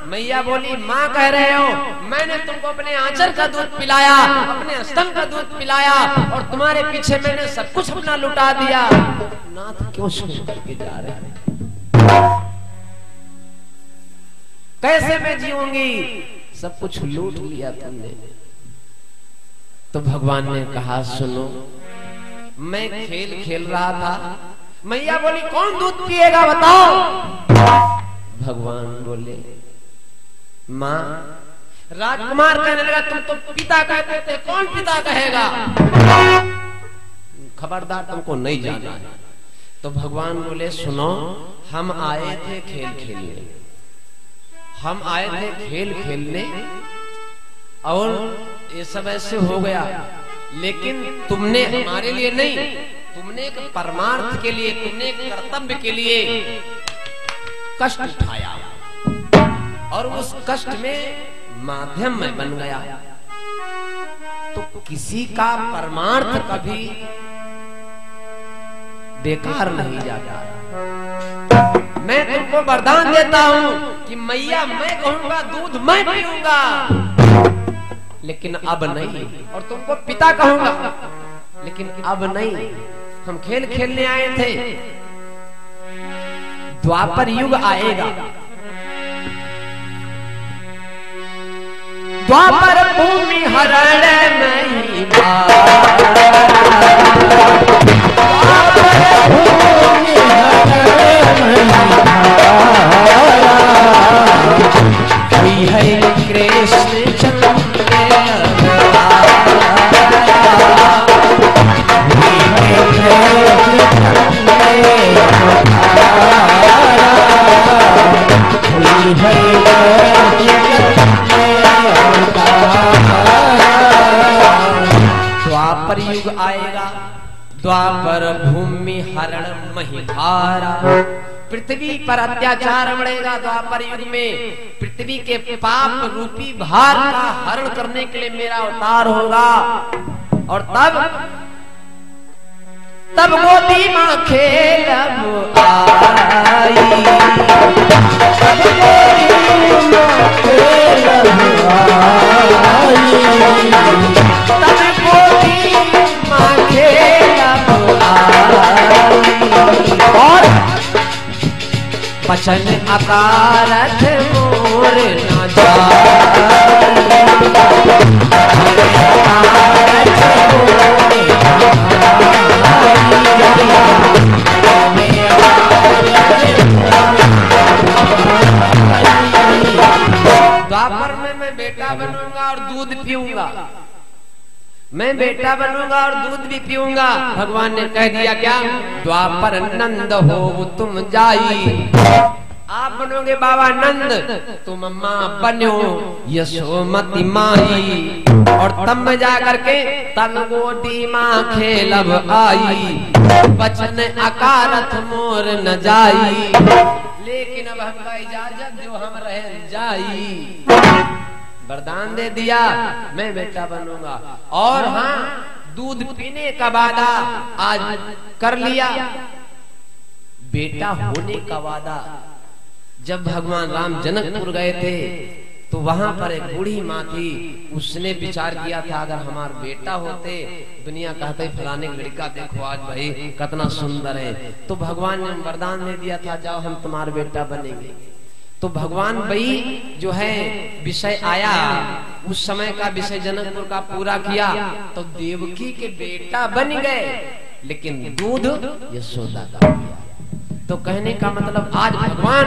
Speaker 1: मैया बोली, माँ कह रहे हो? मैंने तुमको अपने आंचल का दूध पिलाया, अपने स्तन का दूध पिलाया, और तुम्हारे पीछे मैंने सब कुछ अपना लुटा दिया। नाथ क्यों छोड़ करके जा रहे हैं? कैसे मैं जीऊंगी? सब कुछ लूट लिया तुमने। तो भगवान ने कहा, सुनो, मैं खेल खेल रहा था। मैया बोली, कौन दूध पिएगा बताओ? भगवान बोले, माँ। राजकुमार कहने लगा, तुम तो पिता कहते थे, कौन पिता कहेगा? खबरदार, तुमको नहीं जाना है। तो भगवान बोले, सुनो, हम आए थे खेल खेलने, हम आए थे खेल खेलने, और ये सब ऐसे हो गया, लेकिन तुमने हमारे लिए नहीं, तुमने एक परमार्थ के लिए, तुमने एक कर्तव्य के लिए कष्ट उठाया, और उस कष्ट में माध्यम में बन गया। तो किसी का परमार्थ कभी बेकार नहीं जाता। मैं तुमको वरदान देता हूं कि मैया, मैं कहूंगा दूध मैं पीऊंगा, लेकिन अब नहीं। और तुमको पिता कहूंगा, लेकिन अब नहीं। हम खेल खेलने आए थे, द्वापर युग आएगा, द्वापर भूमि हरण नहीं है कृष्ण चंद्र द्वापर युग आएगा, द्वापर भूमि हरण महिधारा, पृथ्वी पर अत्याचार बढ़ेगा। द्वापर युग में पृथ्वी के पाप रूपी भार का हरण करने के लिए मेरा अवतार होगा। और तब गोदी माँ खेलब आई, तब गोदी माँ खेलब आई, और बचन अकारथ मोर न जाई, द्वापर में मैं बेटा बनूंगा और दूध पीऊंगा, मैं बेटा बनूंगा और दूध भी पीऊंगा। भगवान ने कह दिया क्या? द्वापर नंद हो तुम जाई, आप बनोगे बाबा नंद, तुम माँ बनो यशोमती माई। और तब में जा करके तन गोदी माँ खेलब आई, बचन अकारथ मोर न जाई, लेकिन अब हमका इजाजत जो हम रह जाई। वरदान दे दिया, मैं बेटा बनूंगा। और हाँ, दूध पीने का वादा आज कर लिया, बेटा होने का वादा। जब भगवान राम जनकपुर गए थे तो वहां पर एक बूढ़ी माँ थी, उसने विचार किया था अगर हमारा बेटा होते, दुनिया कहते फलाने लड़का देखो आज भाई कितना सुंदर है, तो भगवान ने वरदान दे दिया था जाओ हम तुम्हारा बेटा बनेंगे। तो भगवान भाई जो है विषय आया, उस समय का विषय जनकपुर का पूरा किया, तो देवकी के बेटा बन गए, लेकिन दूध यशोदा का दिया। तो कहने का मतलब आज भगवान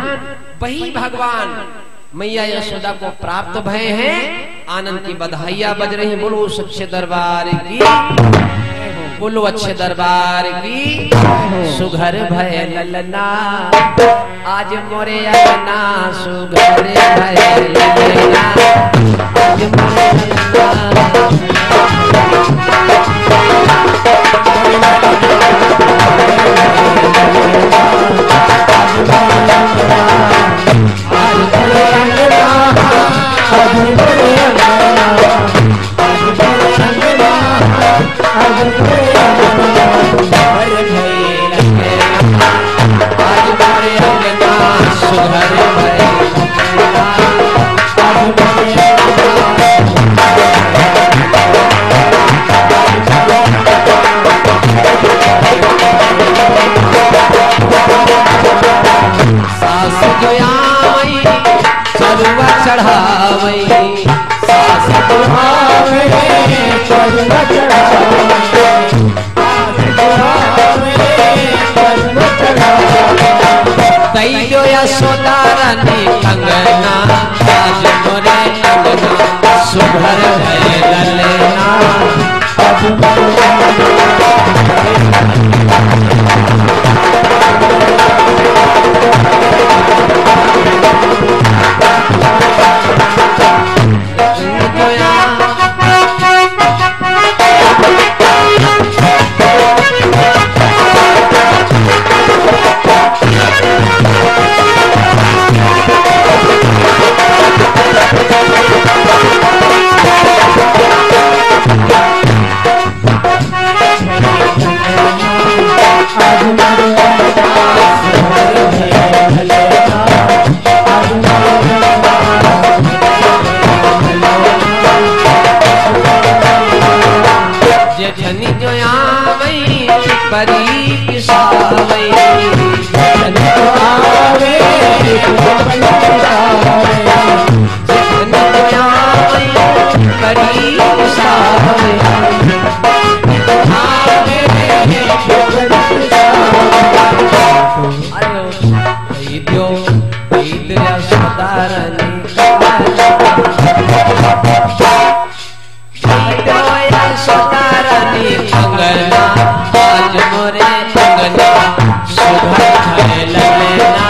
Speaker 1: वही भगवान मैया यशोदा को प्राप्त भय हैं। आनंद की बधाइयां बज रही हैं। बोलो सच्चे दरबार की, बोलो अच्छे दरबार की। सुघर भय ललना आज मोरे अलना, सुघर भय ललना आज मोरे अलना। दई जो यशोदा रानी कंगना आज मोरे अंगना सुघर भय ललना
Speaker 2: जेठनी जो आवई परी किसावई जेठनी जो आवे जेठनी जो आवई परी किसावई आवे अरे दो दया सदारनी सतारानी अंगना आज मोरे अंगना सुघर भय ललना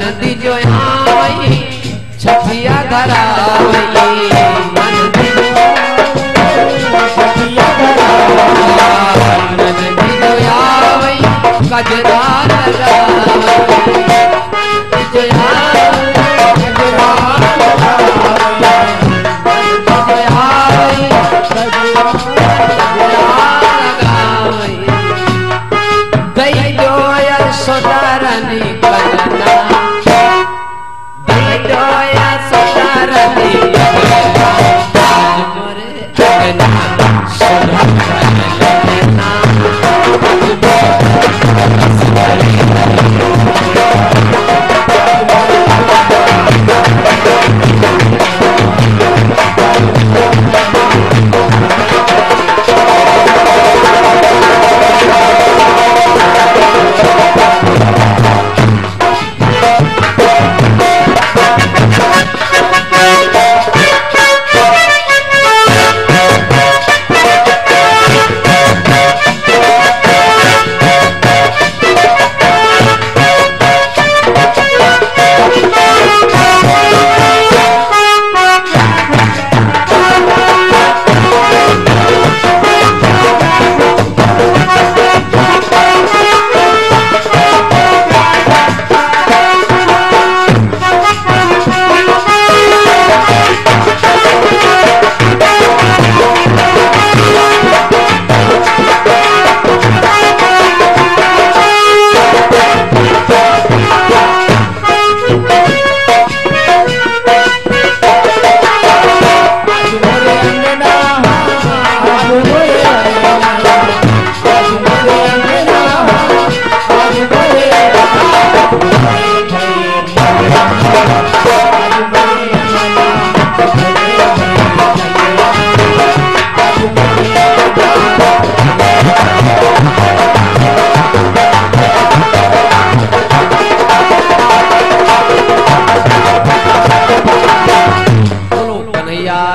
Speaker 2: नदी जो आवई छठिया धरावई नदी जो आवई गजरा लगावई जो आवई दई जो यशोदा रानी कंगना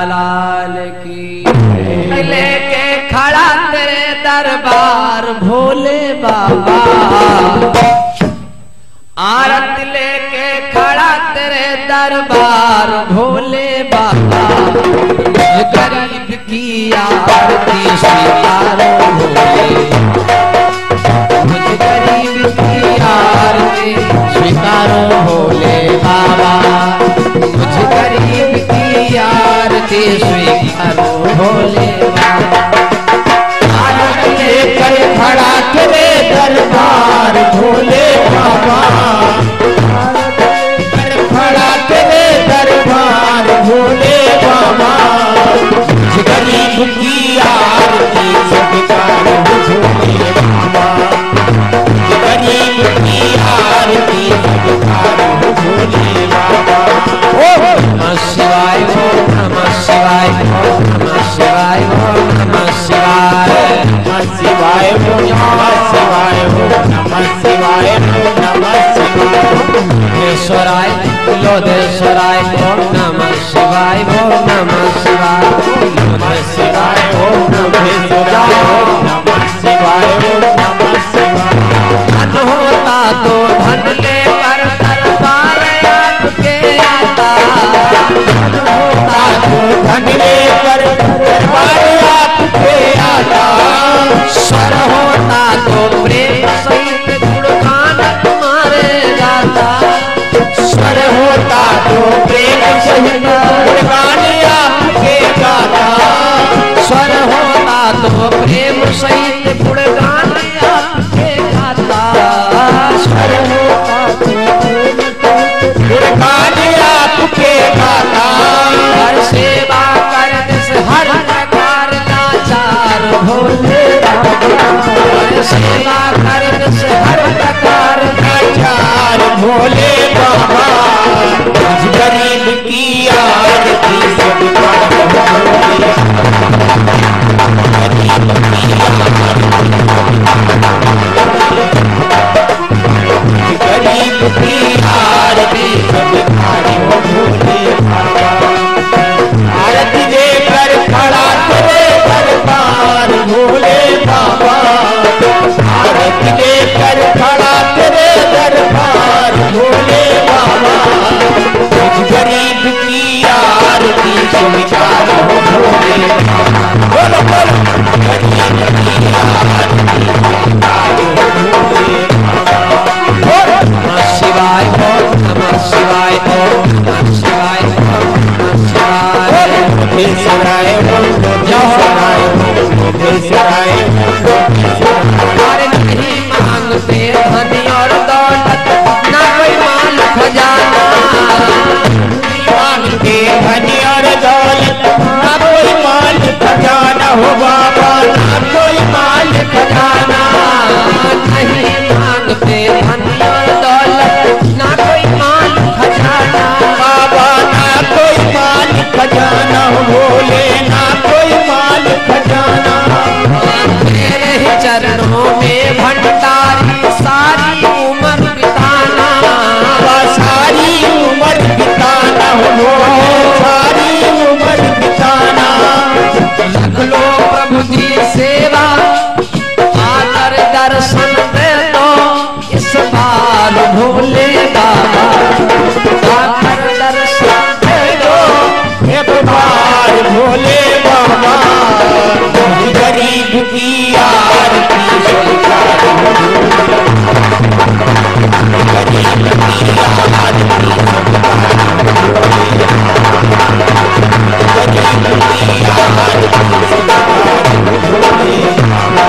Speaker 2: लाल की लेके दरबार भोले बाबा, आरती लेके खड़ा तेरे दरबार भोले बाबा, गरीब की आरती स्वीकारो भोले, मुझ गरीब की आरती स्वीकारो भोले बाबा, मुझ गरीब की आरती स्वीकारो भोले बाबा। आरती लेकर खड़ा तेरे दरबार भोले बाबा, खड़ा तेरे दरबार भोले बाबा, गरीब की आरती स्वीकारो भोले बाबा, गरीब की आरती स्वीकारो भोले बाबा। नमः शिवाय ओम नमः शिवाय ओम नमः शिवाय ओम नमः शिवाय, नमः शिवाय ओम नमः शिवाय ओम नमः शिवाय ओम नमः शिवाय, लोधेश्वराय लोधेश्वराय ओम नमः शिवाय ओम नमः शिवाय, नमः शिवाय ओम नमः शिवाय ओम नमः शिवाय ओम नमः शिवाय। धन होता तो धन लेकर दरबार आपके आता, धन होता तो धन लेकर दरबार आपके आता, स्वर होता तो प्रेम सहित गुणगान तुम्हारे गाता, स्वर होता तो प्रेम सहित गुणगान आपके गाता, स्वर होता तो प्रेम सहित गुणगान आपके गाता, स्वर होता तो गुणगान आपके गाता। हर सेवा करने से हर प्रकार लाचार भोले बाबा, हर सेवा करने से हर प्रकार लाचार भोले बाबा, गरीब की आरती स्वीकारो भोले, गरीब की गरीब की आरती स्वीकारो भोले बाबा। आरती लेकर खड़ा तेरे दरबार भोले बाबा, आरती लेकर खड़ा तेरे दरबार भोले बाबा, गरीब की आरती स्वीकारो भोले बाबा। बोलो बोलो गरीब की आरती स्वीकारो भोले बाबा। नमः शिवाय ओम नमः शिवाय ओम नमः शिवाय ओम नमः शिवाय, लोधेश्वराय ओम लोधेश्वराय ओम लोधेश्वराय ओम। अरे नहीं मांगते धन और दौलत ना कोई माल खजाना, मांगते धन और दौलत ना कोई माल खजाना हो बाबा, ना कोई माल खजाना, नहीं मांगते धन और दौलत ना कोई माल खजाना बाबा, ना कोई माल खजाना भोले, ना कोई माल खजाना। तेरे ही चरणों में भंडारी सारी उम्र बिताना, सारी उम्र बिताना भोले, सारी उम्र बिताना। लग लो प्रभु जी सेवा आकर दर्शन दे दो इस बार भोले बाबा, आकर दर्शन दे दो एक बार भोले बाबा, गरीब की आरती स्वीकारो भोले, गरीब की आरती स्वीकारो भोले, गरीब की आरती स्वीकारो भोले बाबा।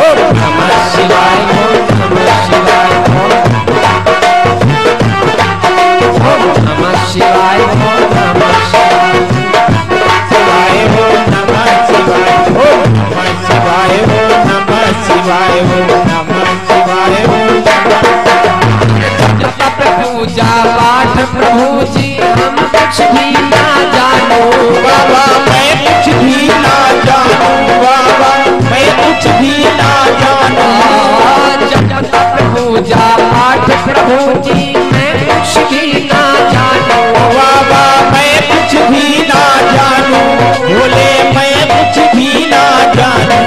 Speaker 2: ओम नमः शिवाय ओम नमः शिवाय ओम नमः शिवाय ओम नमः शिवाय, शिवाय ओम नमः शिवाय ओम नमः शिवाय ओम नमः शिवाय ओम नमः शिवाय ओम जप पूजा पाठ प्रभु जी हम कुछ भी ना जानो बाबा, मैं कुछ भी ना जानू बाबा, मैं कुछ भी ना जानू। जप पूजा पाठ प्रभु जी मैं कुछ भी ना जानू बाबा, मैं कुछ भी ना जानू भोले, मैं कुछ भी ना जानू।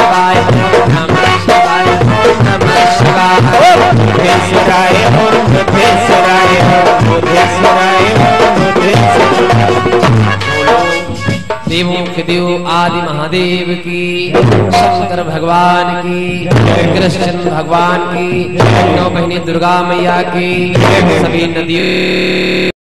Speaker 1: शिवाय नमः शिवाय नमः शिवाय
Speaker 2: बुद्धेश्वराय ओम बुद्धेश्वराय ओम बुद्धेश्वराय ओम बुद्धेश्वराय।
Speaker 1: देवों के देव आदि महादेव की, शंकर भगवान की, कृष्ण भगवान की, 9 बहिनी दुर्गा मैया की, सभी नदियों